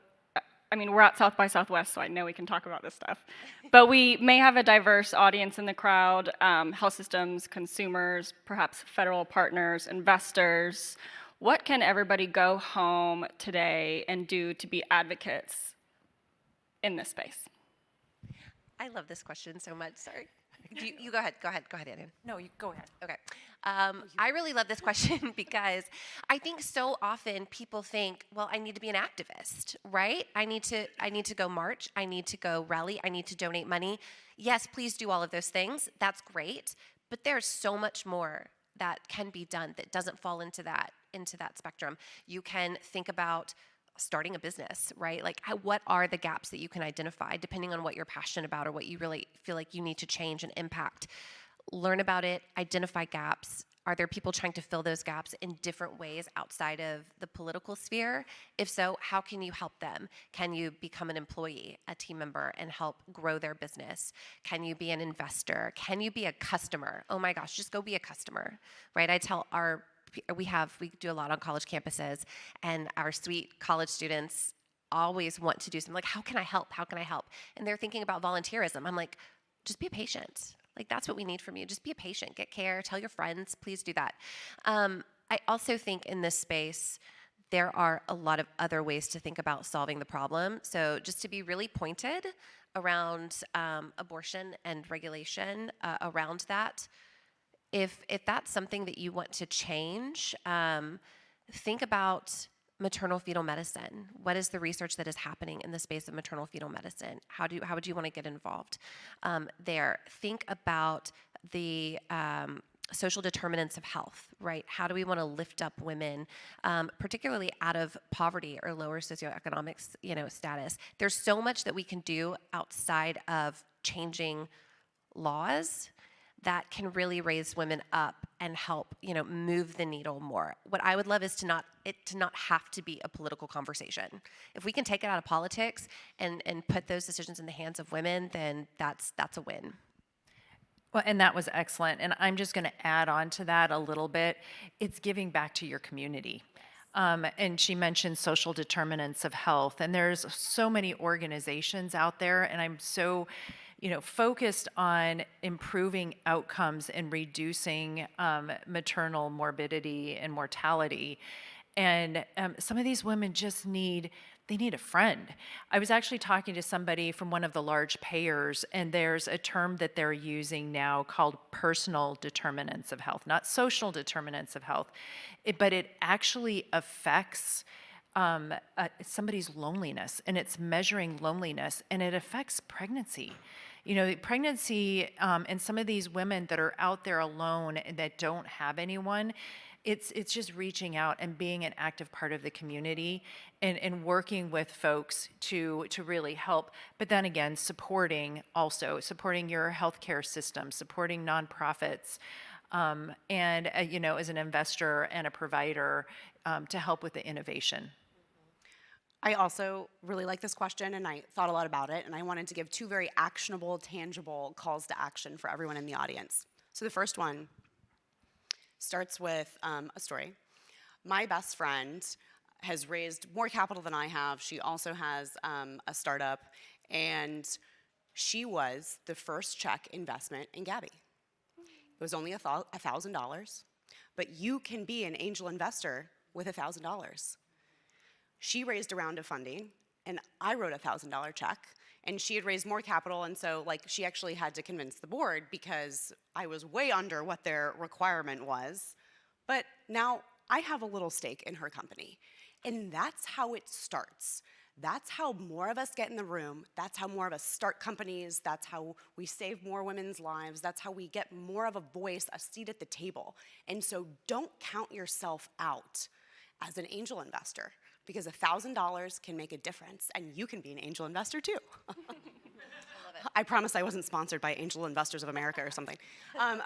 I mean, we're at South by Southwest, so I know we can talk about this stuff. But we may have a diverse audience in the crowd, health systems, consumers, perhaps federal partners, investors. What can everybody go home today and do to be advocates in this space? I love this question so much. Sorry. You go ahead, Ann. No, you go ahead. Okay. I really love this question because I think so often people think, well, I need to be an activist, right? I need to go march. I need to go rally. I need to donate money. Yes, please do all of those things. That's great. But there's so much more that can be done that doesn't fall into that spectrum. You can think about starting a business, right? Like, what are the gaps that you can identify depending on what you're passionate about or what you really feel like you need to change and impact? Learn about it, identify gaps. Are there people trying to fill those gaps in different ways outside of the political sphere? If so, how can you help them? Can you become an employee, a team member, and help grow their business? Can you be an investor? Can you be a customer? Oh my gosh, just go be a customer, right? I tell we do a lot on college campuses, and our sweet college students always want to do something like, how can I help? And they're thinking about volunteerism. I'm like, just be a patient. Like, that's what we need from you. Just be a patient, get care, tell your friends, please do that. I also think in this space, there are a lot of other ways to think about solving the problem. So just to be really pointed around abortion and regulation around that, if that's something that you want to change, think about maternal fetal medicine. What is the research that is happening in the space of maternal fetal medicine? How would you want to get involved there? Think about the social determinants of health, right? How do we want to lift up women, particularly out of poverty or lower socioeconomic, status? There's so much that we can do outside of changing laws that can really raise women up and help, move the needle more. What I would love is to not have to be a political conversation. If we can take it out of politics and put those decisions in the hands of women, then that's a win. Well, and that was excellent. And I'm just going to add on to that a little bit. It's giving back to your community. And she mentioned social determinants of health. And there's so many organizations out there, and I'm so focused on improving outcomes and reducing maternal morbidity and mortality. And some of these women just need a friend. I was actually talking to somebody from one of the large payers, and there's a term that they're using now called personal determinants of health, not social determinants of health, but it actually affects somebody's loneliness, and it's measuring loneliness, and it affects pregnancy. Pregnancy, and some of these women that are out there alone and that don't have anyone, it's just reaching out and being an active part of the community and working with folks to really help. But then again, supporting your healthcare system, supporting nonprofits, and as an investor and a provider to help with the innovation. I also really like this question, and I thought a lot about it, and I wanted to give two very actionable, tangible calls to action for everyone in the audience. So the first one starts with a story. My best friend has raised more capital than I have. She also has a startup, and she was the first check investment in Gabby. It was only $1,000, but you can be an angel investor with $1,000. She raised a round of funding, and I wrote a $1,000 check, and she had raised more capital, and so she actually had to convince the board because I was way under what their requirement was, But now I have a little stake in her company. And that's how it starts. That's how more of us get in the room. That's how more of us start companies. That's how we save more women's lives. That's how we get more of a voice, a seat at the table. And so don't count yourself out as an angel investor, because $1,000 can make a difference, and you can be an angel investor too. I promise I wasn't sponsored by Angel Investors of America or something.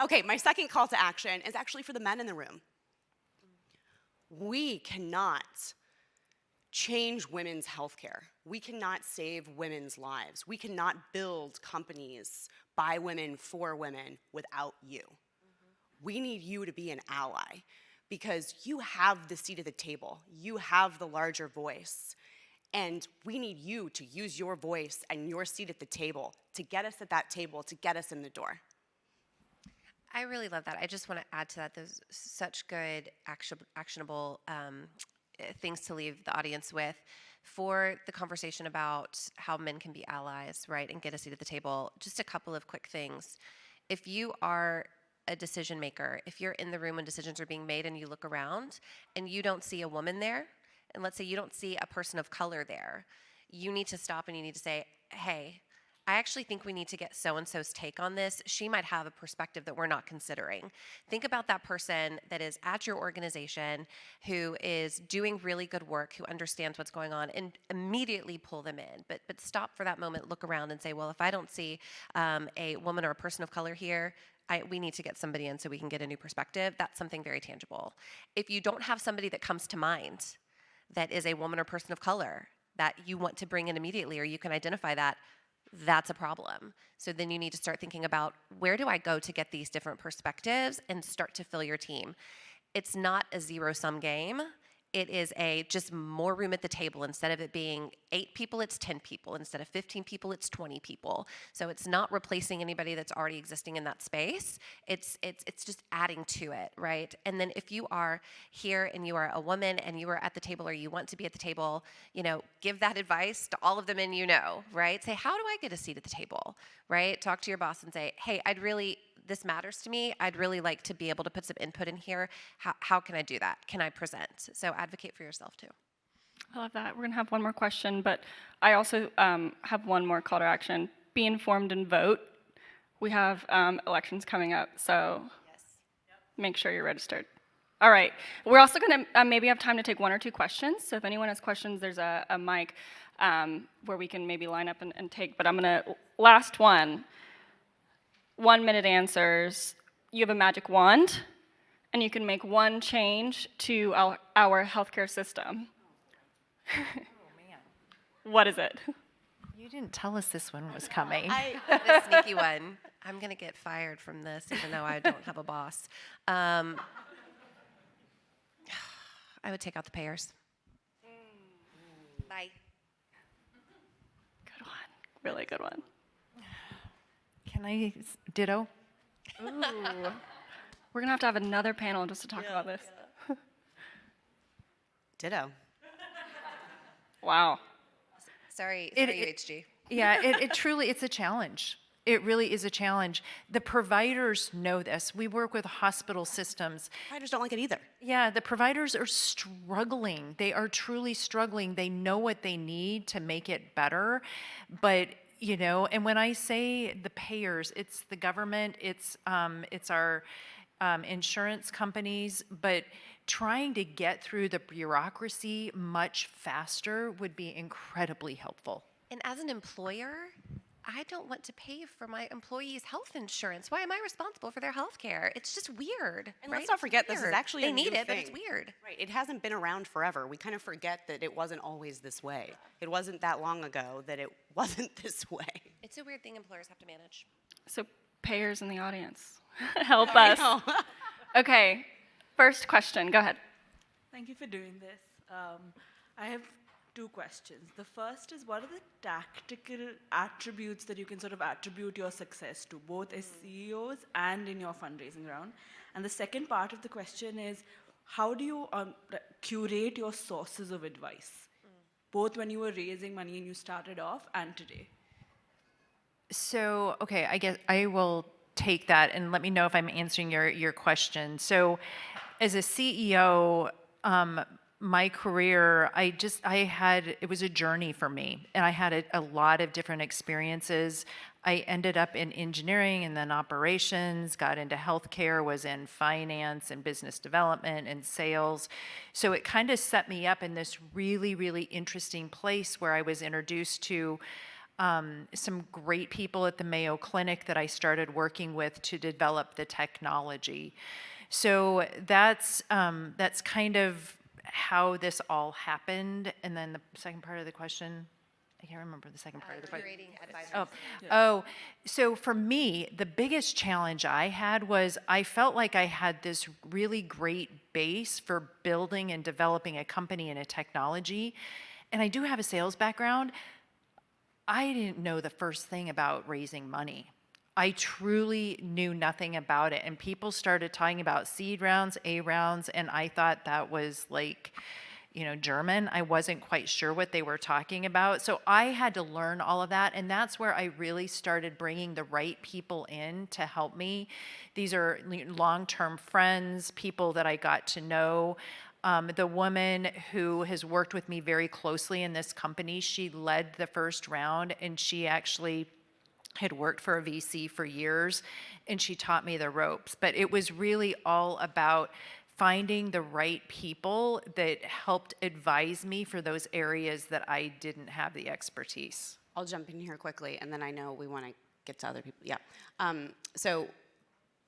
Okay, my second call to action is actually for the men in the room. We cannot change women's healthcare. We cannot save women's lives. We cannot build companies by women for women without you. We need you to be an ally, because you have the seat at the table. You have the larger voice. And we need you to use your voice and your seat at the table to get us at that table, to get us in the door. I really love that. I just want to add to that. There's such good actionable things to leave the audience with for the conversation about how men can be allies, right, and get a seat at the table. Just a couple of quick things. If you are a decision maker, if you're in the room when decisions are being made and you look around and you don't see a woman there, and let's say you don't see a person of color there, you need to stop and you need to say, hey, I actually think we need to get so-and-so's take on this. She might have a perspective that we're not considering. Think about that person that is at your organization who is doing really good work, who understands what's going on, and immediately pull them in. But stop for that moment, look around and say, well, if I don't see a woman or a person of color here, we need to get somebody in so we can get a new perspective. That's something very tangible. If you don't have somebody that comes to mind that is a woman or person of color that you want to bring in immediately, or you can identify that, that's a problem. So then you need to start thinking about, where do I go to get these different perspectives, and start to fill your team. It's not a zero-sum game. It is just more room at the table. Instead of it being 8 people, it's 10 people. Instead of 15 people, it's 20 people. So it's not replacing anybody that's already existing in that space. It's just adding to it, right? And then if you are here and you are a woman and you are at the table, or you want to be at the table, give that advice to all of the men right? Say, how do I get a seat at the table, right? Talk to your boss and say, hey, this matters to me. I'd really like to be able to put some input in here. How can I do that? Can I present? So advocate for yourself too. I love that. We're going to have one more question, but I also have one more call to action. Be informed and vote. We have elections coming up, so make sure you're registered. All right. We're also going to maybe have time to take 1 or 2 questions. So if anyone has questions, there's a mic where we can maybe line up and take. But I'm going to, last one. 1-minute answers. You have a magic wand, and you can make one change to our healthcare system. Oh, man. What is it? You didn't tell us this one was coming. The sneaky one. I'm going to get fired from this, even though I don't have a boss. I would take out the payers. Bye. Good one. Really good one. Can I ditto? Ooh. We're going to have another panel just to talk about this. Ditto. Wow. Sorry, UHG. Yeah, it truly, it's a challenge. It really is a challenge. The providers know this. We work with hospital systems. Providers don't like it either. Yeah, the providers are struggling. They are truly struggling. They know what they need to make it better, but and when I say the payers, it's the government, it's our insurance companies, but trying to get through the bureaucracy much faster would be incredibly helpful. And as an employer, I don't want to pay for my employees' health insurance. Why am I responsible for their health care? It's just weird. And right? let's not forget, It's this is weird. actually they a need new it, but thing. it's weird. Right, it hasn't been around forever. We kind of forget that it wasn't always this way. It wasn't that long ago that it wasn't this way. It's a weird thing employers have to manage. So payers in the audience, help us. Okay, first question. Go ahead. Thank you for doing this. I have 2 questions. The first is, what are the tactical attributes that you can sort of attribute your success to, both as CEOs and in your fundraising round? And the second part of the question is, how do you curate your sources of advice, both when you were raising money and you started off and today? So, okay, I guess I will take that and let me know if I'm answering your question. So, as a CEO, my career, it was a journey for me, and I had a lot of different experiences. I ended up in engineering and then operations, got into healthcare, was in finance and business development and sales. So it kind of set me up in this really, really interesting place where I was introduced to some great people at the Mayo Clinic that I started working with to develop the technology. So that's kind of how this all happened. And then the second part of the question, I can't remember the second part of the question. Curating advisors. So for me, the biggest challenge I had was I felt like I had this really great base for building and developing a company and a technology. And I do have a sales background. I didn't know the first thing about raising money. I truly knew nothing about it. And people started talking about seed rounds, A rounds, and I thought that was like, German. I wasn't quite sure what they were talking about. So I had to learn all of that. And that's where I really started bringing the right people in to help me. These are long-term friends, people that I got to know. The woman who has worked with me very closely in this company, she led the first round, and she actually had worked for a VC for years, and she taught me the ropes. But it was really all about finding the right people that helped advise me for those areas that I didn't have the expertise. I'll jump in here quickly, and then I know we want to get to other people. Yeah. So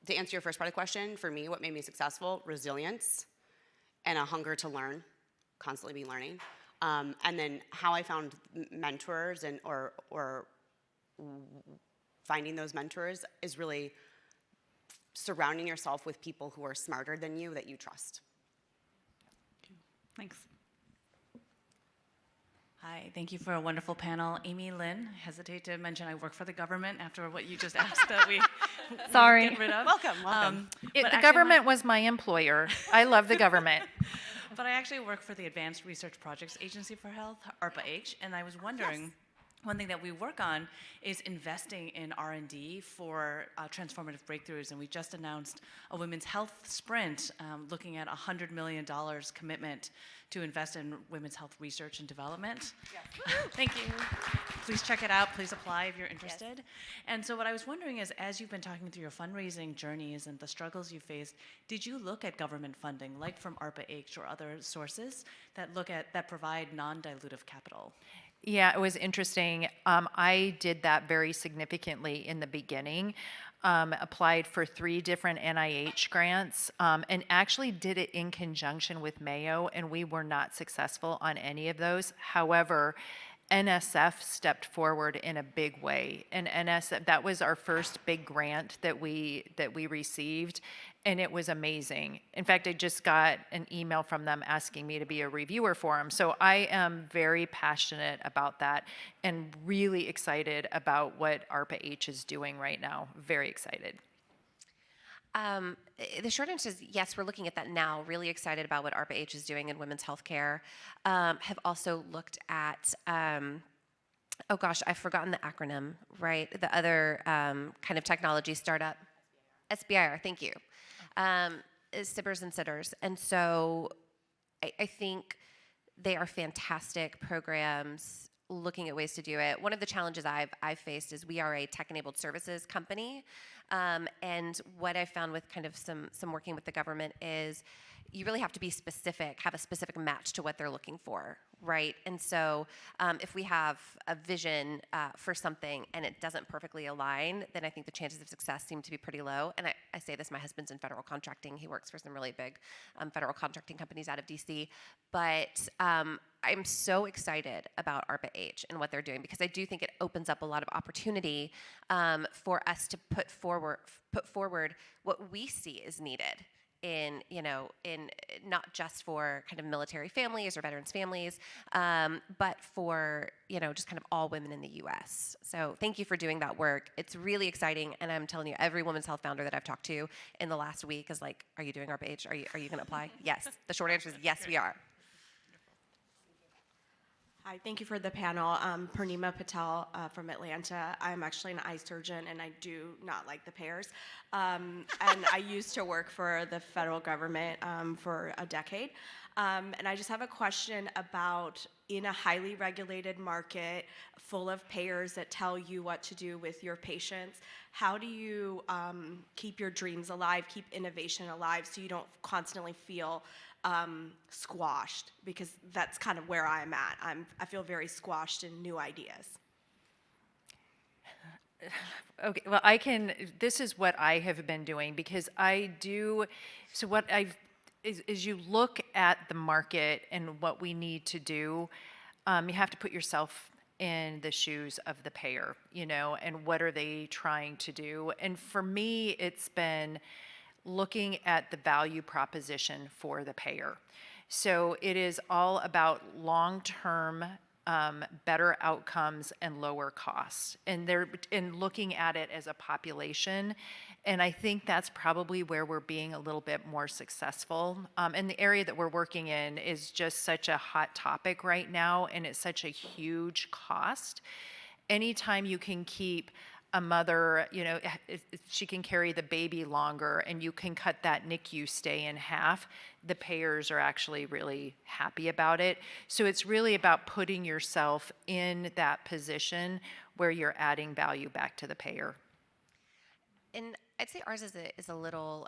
to answer your first part of the question, for me, what made me successful? Resilience and a hunger to learn, constantly be learning. And then how I found mentors or finding those mentors is really surrounding yourself with people who are smarter than you that you trust. Thanks. Hi, thank you for a wonderful panel. Amy Lynn, hesitate to mention I work for the government after what you just asked that we Sorry. get rid of. Welcome. The government was my employer. I love the government. But I actually work for the Advanced Research Projects Agency for Health, ARPA-H, and I was wondering, one thing that we work on is investing in R&D for transformative breakthroughs, and we just announced a women's health sprint looking at $100 million commitment to invest in women's health research and development. Yes. Thank you. Please check it out. Please apply if you're interested. Yes. And so what I was wondering is, as you've been talking through your fundraising journeys and the struggles you faced, did you look at government funding, like from ARPA-H or other sources that provide non-dilutive capital? Yeah, it was interesting. I did that very significantly in the beginning. Applied for 3 different NIH grants and actually did it in conjunction with Mayo, and we were not successful on any of those. However, NSF stepped forward in a big way, and NSF, that was our first big grant that we received, and it was amazing. In fact, I just got an email from them asking me to be a reviewer for them. So I am very passionate about that and really excited about what ARPA-H is doing right now. Very excited. The short answer is yes, we're looking at that now. Really excited about what ARPA-H is doing in women's healthcare. Have also looked at, oh gosh, I've forgotten the acronym, right? The other kind of technology startup. SBIR, thank you. Is Sippers and Sitters. And so I think they are fantastic programs looking at ways to do it. One of the challenges I've faced is we are a tech-enabled services company. And what I found with kind of some working with the government is you really have to be specific, have a specific match to what they're looking for, right? And so if we have a vision for something and it doesn't perfectly align, then I think the chances of success seem to be pretty low. And I say this, my husband's in federal contracting. He works for some really big federal contracting companies out of DC. But I'm so excited about ARPA-H and what they're doing because I do think it opens up a lot of opportunity for us to put forward what we see is needed in not just for kind of military families or veterans families, but for, just kind of all women in the U.S. So thank you for doing that work. It's really exciting. And I'm telling you, every women's health founder that I've talked to in the last week is like, are you doing ARPA-H? Are you going to apply? Yes. The short answer is yes, we are. Hi, thank you for the panel. Purnima Patel from Atlanta. I'm actually an eye surgeon and I do not like the payers. And I used to work for the federal government for a decade. And I just have a question about, in a highly regulated market full of payers that tell you what to do with your patients, how do you keep your dreams alive, keep innovation alive, so you don't constantly feel squashed? Because that's kind of where I'm at. I feel very squashed in new ideas. Okay, well, this is what I have been doing because so what is you look at the market and what we need to do, you have to put yourself in the shoes of the payer, and what are they trying to do? And for me, it's been looking at the value proposition for the payer. So it is all about long-term better outcomes and lower costs, and looking at it as a population. And I think that's probably where we're being a little bit more successful. And the area that we're working in is just such a hot topic right now, and it's such a huge cost. Anytime you can keep a mother, if she can carry the baby longer and you can cut that NICU stay in half, the payers are actually really happy about it. So it's really about putting yourself in that position where you're adding value back to the payer. And I'd say ours is a little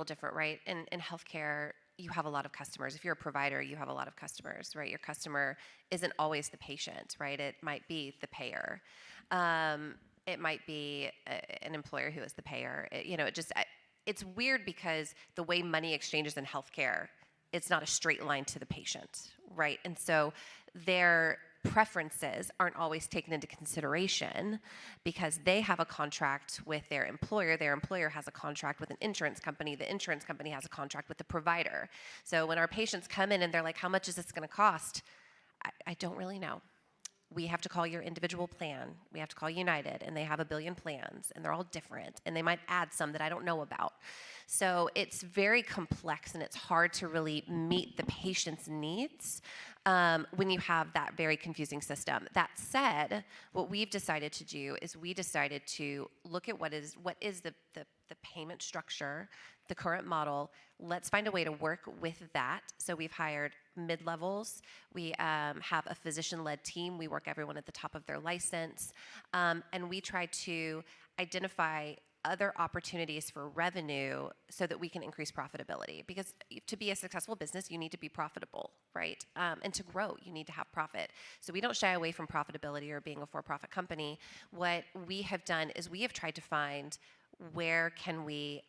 different, right? In healthcare, you have a lot of customers. If you're a provider, you have a lot of customers, right? Your customer isn't always the patient, right? It might be the payer. It might be an employer who is the payer. It's weird because the way money exchanges in healthcare, it's not a straight line to the patient, right? And so their preferences aren't always taken into consideration because they have a contract with their employer has a contract with an insurance company, the insurance company has a contract with the provider. So when our patients come in and they're like, how much is this going to cost? I don't really know. We have to call your individual plan. We have to call United, and they have 1 billion plans, and they're all different, and they might add some that I don't know about. So it's very complex, and it's hard to really meet the patient's needs when you have that very confusing system. That said, what we've decided to do is we decided to look at what is the payment structure, the current model. Let's find a way to work with that. So we've hired mid-levels. We have a physician-led team. We work everyone at the top of their license. And we try to identify other opportunities for revenue so that we can increase profitability. Because to be a successful business, you need to be profitable, right? And to grow, you need to have profit. So we don't shy away from profitability or being a for-profit company. What we have done is we have tried to find where can we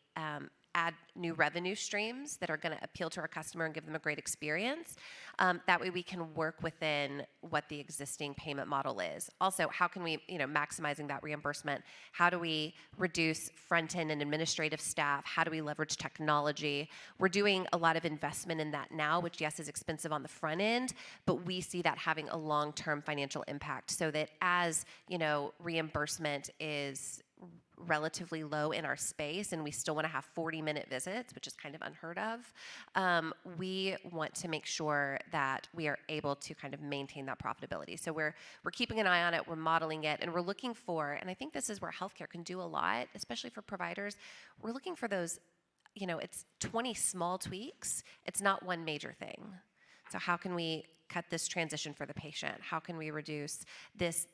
add new revenue streams that are going to appeal to our customer and give them a great experience. That way we can work within what the existing payment model is. Also, how can we, maximizing that reimbursement? How do we reduce front-end and administrative staff? How do we leverage technology? We're doing a lot of investment in that now, which yes, is expensive on the front end, but we see that having a long-term financial impact so that as, reimbursement is relatively low in our space and we still want to have 40-minute visits, which is kind of unheard of, we want to make sure that we are able to kind of maintain that profitability. So we're keeping an eye on it, we're modeling it, and we're looking for, and I think this is where healthcare can do a lot, especially for providers, we're looking for those, it's 20 small tweaks, it's not one major thing. So how can we cut this transition for the patient? How can we reduce this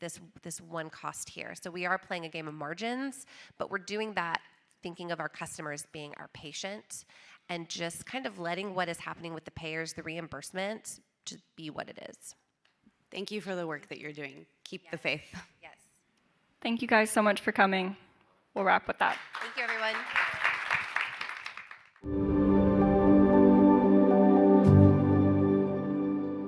one cost here? So we are playing a game of margins, but we're doing that thinking of our customers being our patient and just kind of letting what is happening with the payers, the reimbursement, to be what it is. Thank you for the work that you're doing. Keep the faith. Yes. Thank you guys so much for coming. We'll wrap with that. Thank you, everyone.